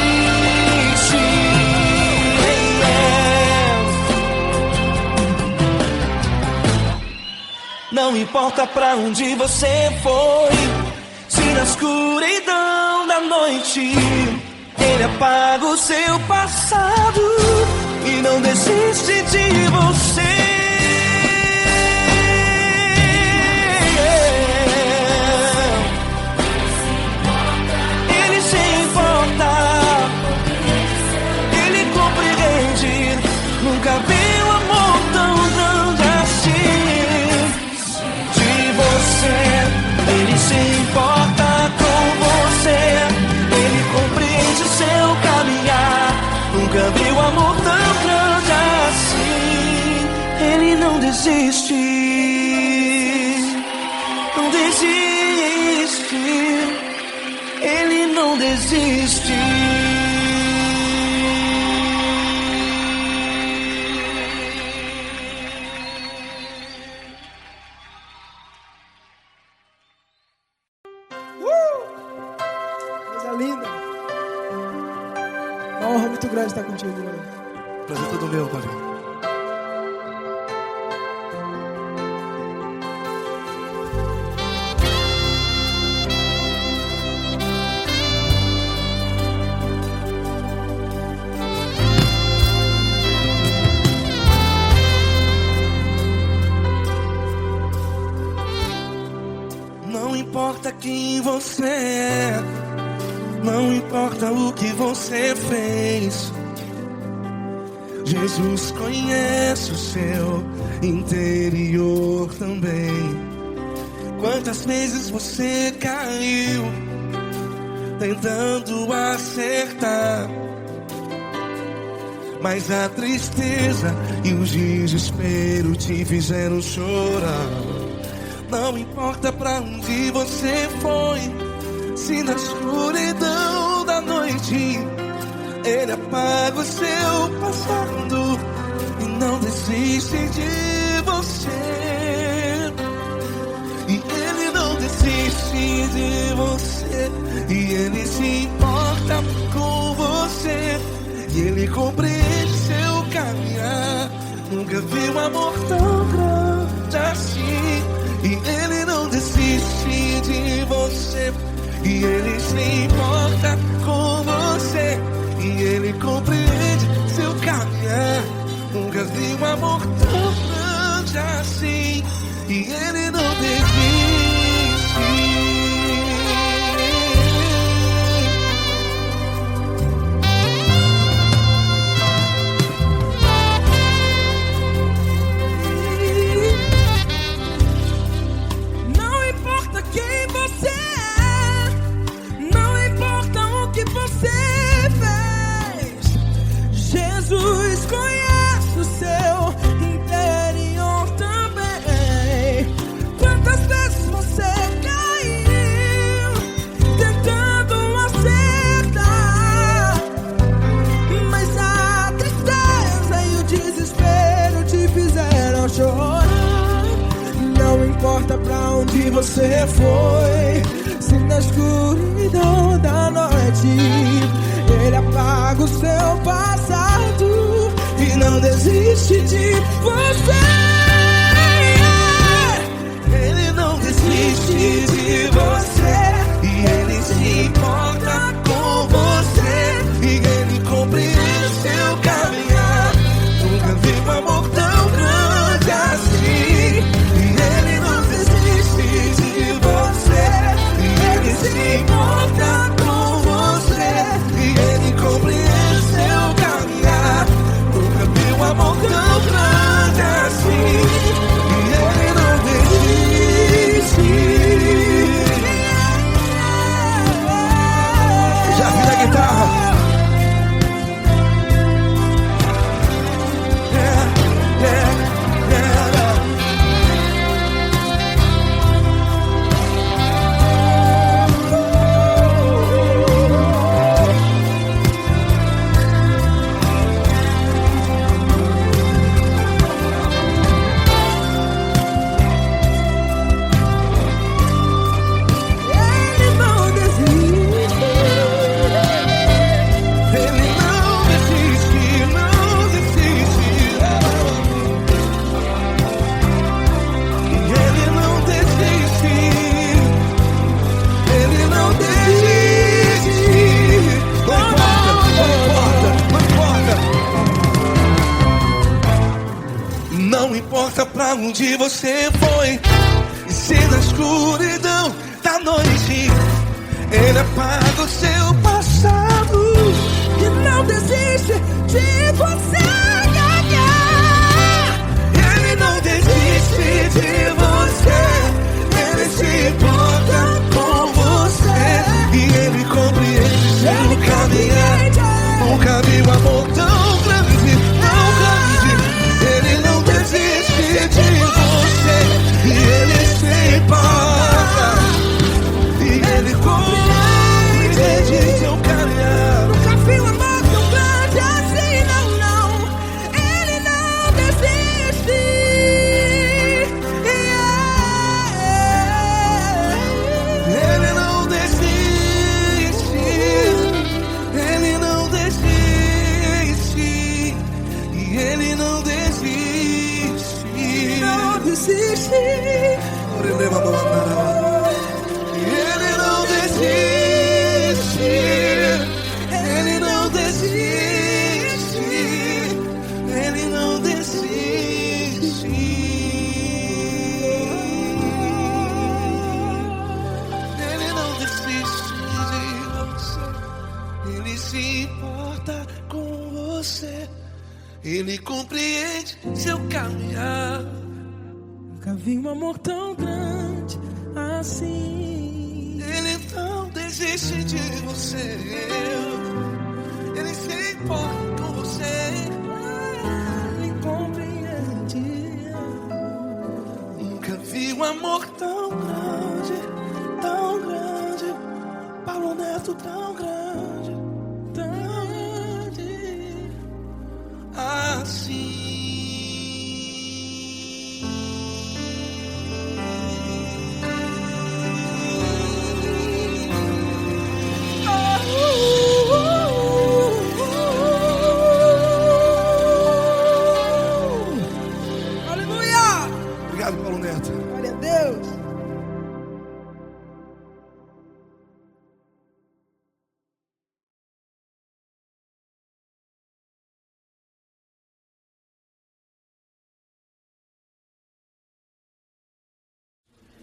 Não importa pra onde você foi, se na escuridão da noite Ele apaga o seu passado e não desiste de você. Ele se importa, Ele compreende. Nunca vi um amor tão grande assim. De você, Ele se importa com você. Ele compreende o seu caminhar. Nunca vi um amor tão grande assim. Ele não desiste. Não desiste. Ele não desiste. Coisa linda. Uma honra muito grande estar contigo, mano. Prazer todo meu, Paulinho. Não importa quem você é, não importa o que você fez, Jesus conhece o seu interior também. Quantas vezes você caiu tentando acertar, mas a tristeza e o desespero te fizeram chorar. Não importa pra onde você foi, se na escuridão da noite Ele apaga o seu passado e não desiste de você. E Ele não desiste de você. E Ele se importa com você. E Ele compreende seu caminhar. Nunca vi um amor tão grande assim. E Ele não desiste de você. E Ele se importa com você. E e Ele compreende seu caminhar. Nunca vi um amor tão grande assim, e Ele não desiste. Não importa quem você é, não importa o que você fez, Jesus conhece o seu interior também. Quantas vezes você caiu tentando acertar, mas a tristeza e o desespero te fizeram chorar. Não importa pra onde você foi, se na escuridão da noite Ele apaga o seu passado e não desiste de você. Ele não desiste de você, e Ele se importa com você, e Ele compreende seu caminhar. Nunca vi um amor tão grande assim, e Ele não desiste de você, e Ele se importa com você, e Ele compreende seu caminhar. Nunca vi um amor tão grande assim, e Ele não desiste. Já vi na guitarra. Ele não desiste. Ele não desiste, não desiste. Ele não desiste. Ele não desiste. Não importa. Não importa pra onde você foi, e se na escuridão da noite Ele apaga o seu passado E não desiste de você ganhar. Ele não desiste de você, Ele se importa com você, e Ele compreende seu caminhar. Nunca vi um amor tão grande, tão grande. Ele não desiste de você, e Ele se importa, e Ele compreende seu caminhar. Nunca vi um amor tão grande assim, não, não. Ele não desiste. Ele não desiste, Ele não desiste, e Ele não desiste. Não desiste. Ele não desiste, Ele não desiste, Ele não desiste. Ele não desiste de você, Ele se importa com você, Ele compreende seu caminhar. Nunca vi um amor tão grande assim. Ele não desiste de você, Ele se importa com você. Ele compreende. Nunca vi um amor tão grande, Paulo Neto tão grande, assim.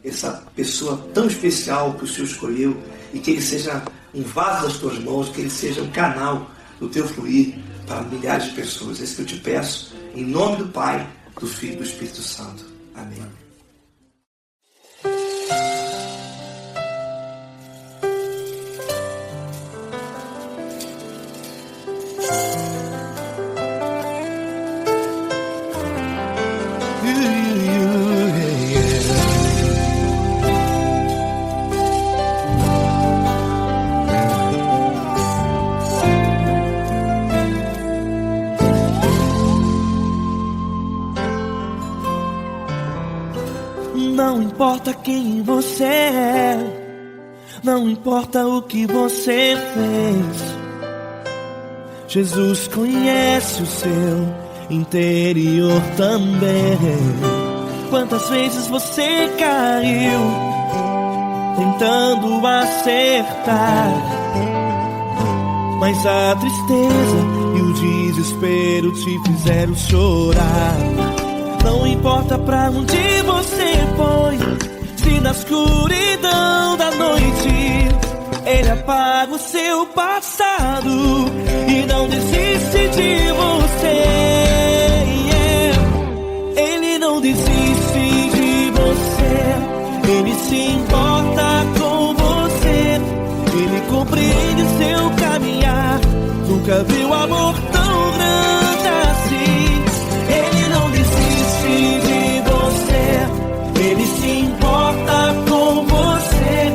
essa pessoa tão especial que o Senhor escolheu e que ele seja um vaso das tuas mãos, que ele seja um canal do teu fluir para milhares de pessoas. É isso que eu te peço, em nome do Pai, do Filho e do Espírito Santo. Amém. Não importa quem você é, não importa o que você fez, Jesus conhece o seu interior também. Quantas vezes você caiu tentando acertar, mas a tristeza e o desespero te fizeram chorar. Não importa pra onde você foi, se na escuridão da noite Ele apaga o seu passado e não desiste de você. Ele não desiste de você, Ele se importa com você, Ele compreende seu caminhar. Nunca viu amor tão grande assim. Ele não desiste de você, Ele se importa com você,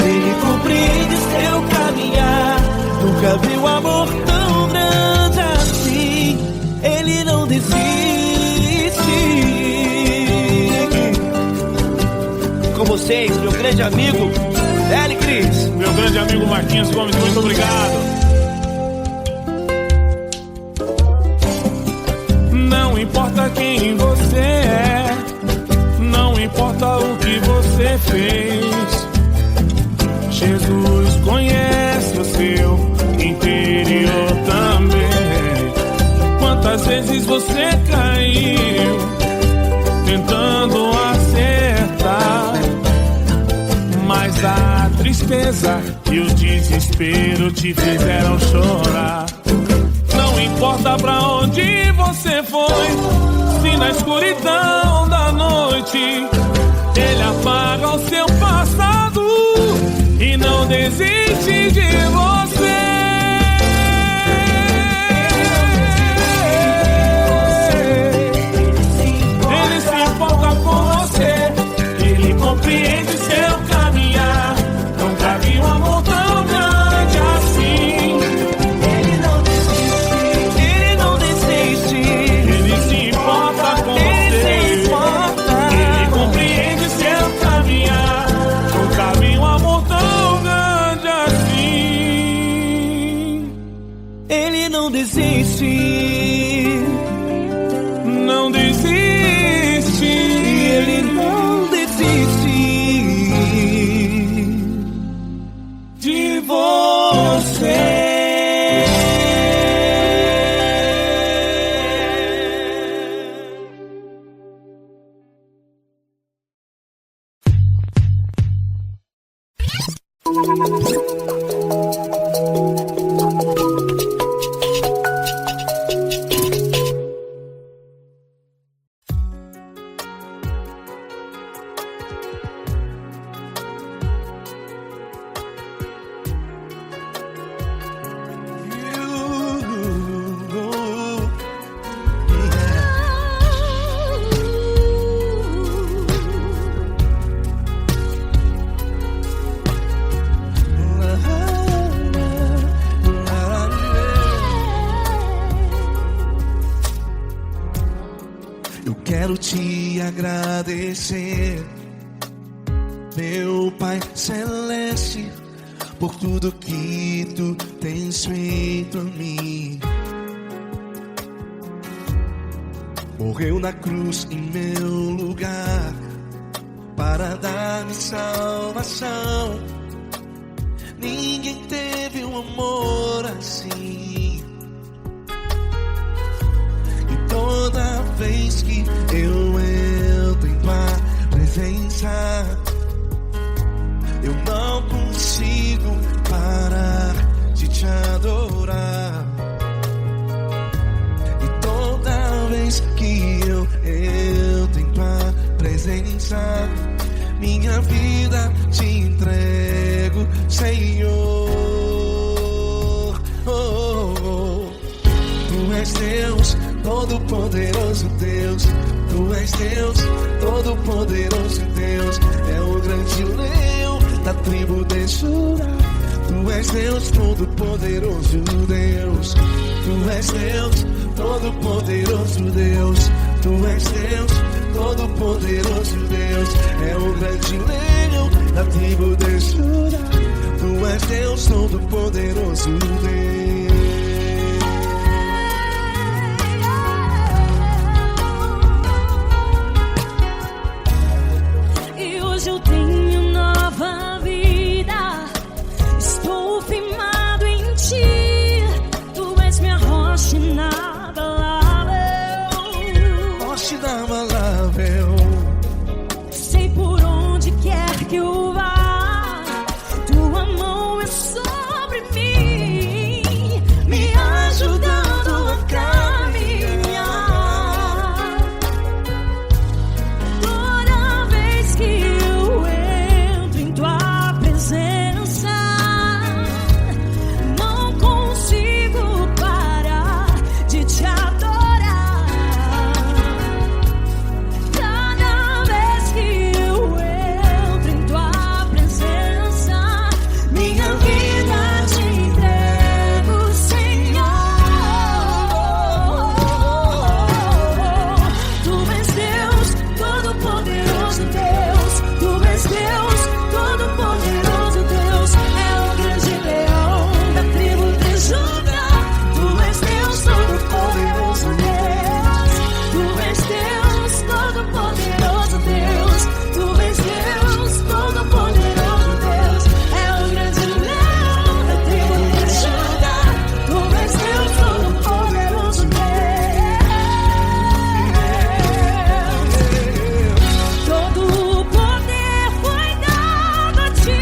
Ele compreende seu caminhar. Nunca viu amor tão grande assim. Ele não desiste. Com vocês, meu grande amigo L. Cris. Meu grande amigo Marquinhos Gomes, muito obrigado. Não importa quem você é, não importa o que você fez, Jesus conhece o seu interior também. Quantas vezes você caiu tentando acertar, mas a tristeza e o desespero te fizeram chorar. Não importa pra onde você foi, se na escuridão da noite Ele apaga o seu passado e não desiste de você. Ele se importa com você, Ele compreende seu caminhar. Nunca vi um amor tão grande assim. Não desiste, não desiste, Ele não desiste de você. Quero te agradecer, meu Pai Celeste, por tudo que Tu tens feito a mim. Morreu na cruz em meu lugar para dar-me salvação. Ninguém teve um amor assim. E toda vez que eu entro em Tua presença, minha vida te entrego, Senhor. Tu és Deus, todo-poderoso Deus. Tu és Deus, todo-poderoso Deus. É o grande leão da tribo de Judá. Tu és Deus, todo-poderoso Deus. Tu és Deus, todo-poderoso Deus. Tu és Deus, todo-poderoso Deus. É o grande leão da tribo de Judá. Tu és Deus, todo-poderoso Deus. E hoje eu tenho nova vida. Estou firmado em ti. Tu és minha rocha inabalável. Rocha inabalável. Sei por onde quer que eu vá, tua mão é sobre mim, me ajudando a caminhar. Toda vez que eu entro em tua presença, não consigo parar de te adorar. Cada vez que eu entro em tua presença, minha vida te entrego, Senhor. Tu és Deus, todo-poderoso Deus. Tu és Deus, todo-poderoso Deus. É o grande leão da tribo de Judá. Tu és Deus, todo-poderoso Deus. Tu és Deus, todo-poderoso Deus. Tu és Deus, todo-poderoso Deus. É o grande leão da tribo de Judá. Tu és Deus, todo-poderoso Deus. Todo o poder foi dado a ti,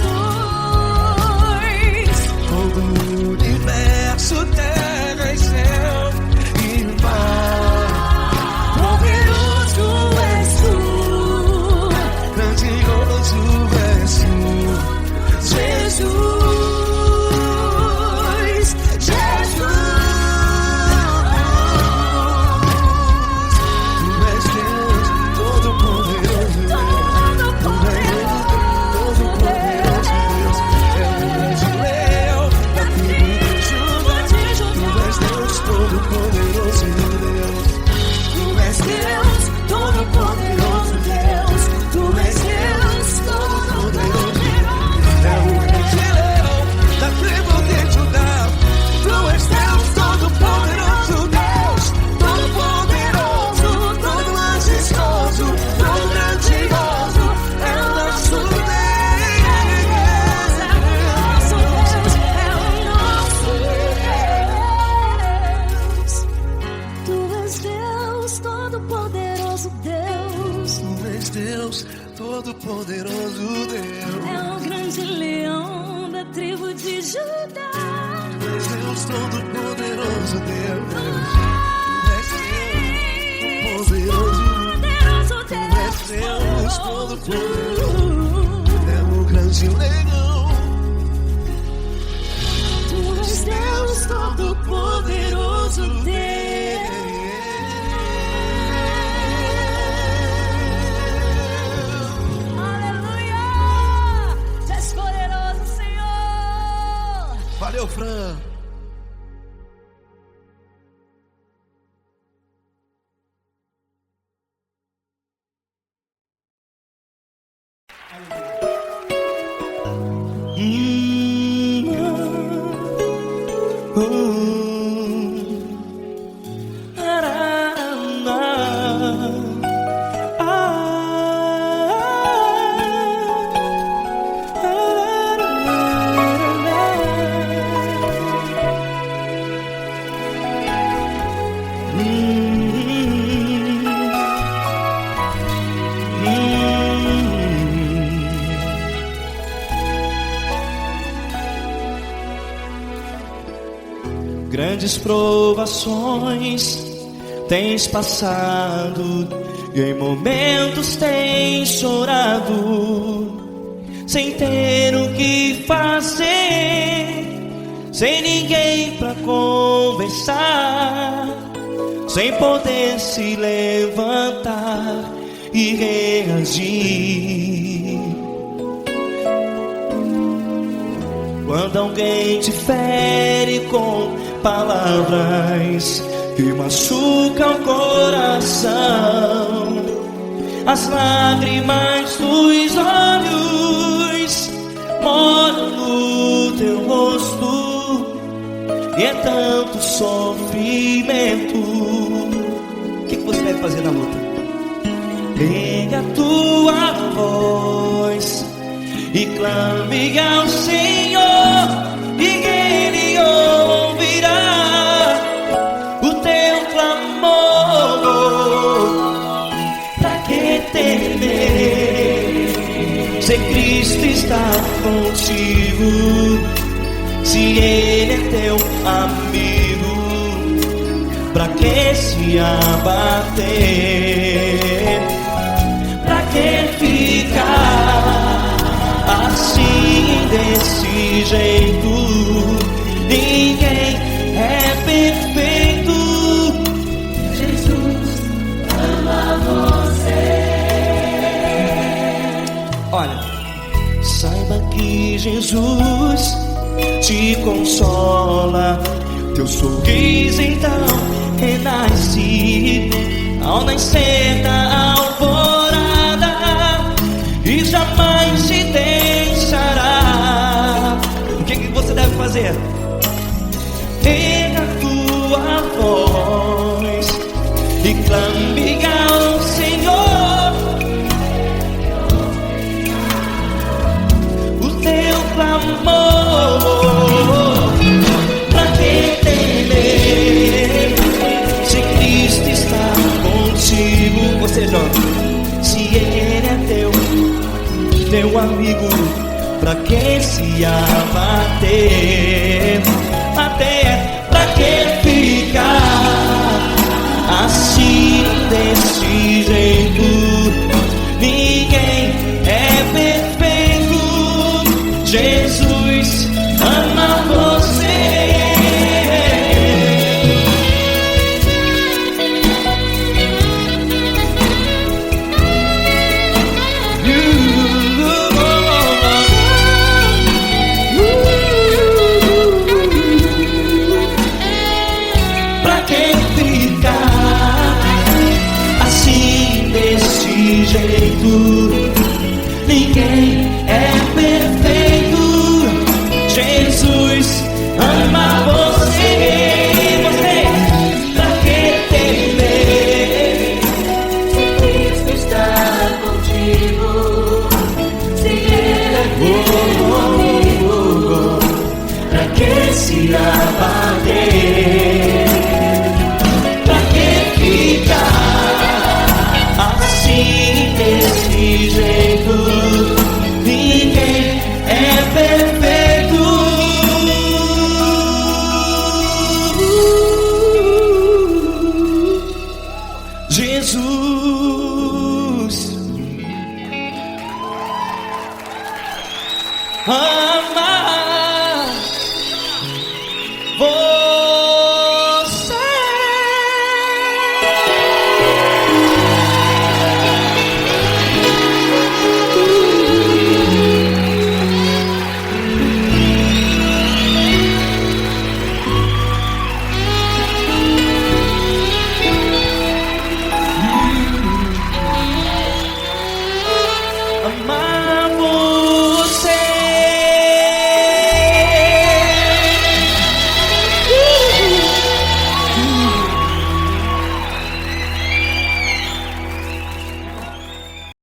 Jesus. Todo o universo, terra e céu e mar. Poderoso és tu, Grandioso és tu, Jesus. Jesus. Tu és Deus, todo-poderoso Deus. Tu és Deus, todo-poderoso Deus. É o grande leão da tribo de Judá. Tu és Deus, todo-poderoso Deus. Tu és Deus, todo-poderoso Deus. Tu és Deus, todo-poderoso É o grande leão da tribo de Judá. Tu és Deus, todo-poderoso Deus. Todo-poderoso, todo majestoso, todo grandioso. É o nosso Deus. Tu és Deus, todo-poderoso Deus. Tu és Deus, todo-poderoso Deus. É o grande leão da tribo de Judá. Tu és Deus, todo-poderoso Deus. Tu és Deus, Poderoso Tu és Deus, todo-poderoso. É o grande leão. Tu és Deus, todo-poderoso Deus. Aleluia! Tu és poderoso, Senhor. Valeu, Fran. Grandes provações tens passado E em momentos tem chorado, sem ter o que fazer, sem ninguém pra conversar, sem poder se levantar e reagir. Quando alguém te fere com palavras que machucam o coração, as lágrimas dos olhos moram no teu rosto, e é tanto sofrimento. O que você deve fazer na luta? Pega a tua voz e clame ao Senhor, e Ele ouvirá o teu clamor. Pra que temer, se Cristo está contigo, se Ele é teu amigo? Pra que se abater? Pra que ficar assim, desse jeito? Ninguém é perfeito. Jesus ama você. Olha, saiba que Jesus te consola. Teu sorriso então renasce ao nascer da alvorada, e jamais te deixará. O que você deve fazer? Pega a tua voz e clame ao Senhor, o teu clamor. Pra que temer, se Cristo está contigo? Você joga. Se Ele é teu amigo, pra que se abater? Até pra que ficar assim, desse jeito? Ninguém é perfeito. Jesus ama você. Ninguém é perfeito. Jesus ama você. Você, pra que temer, se Cristo está contigo, se Ele é teu amigo? Pra que se abater? Pra que ficar assim, desse jeito? Ninguém é perfeito. Jesus ama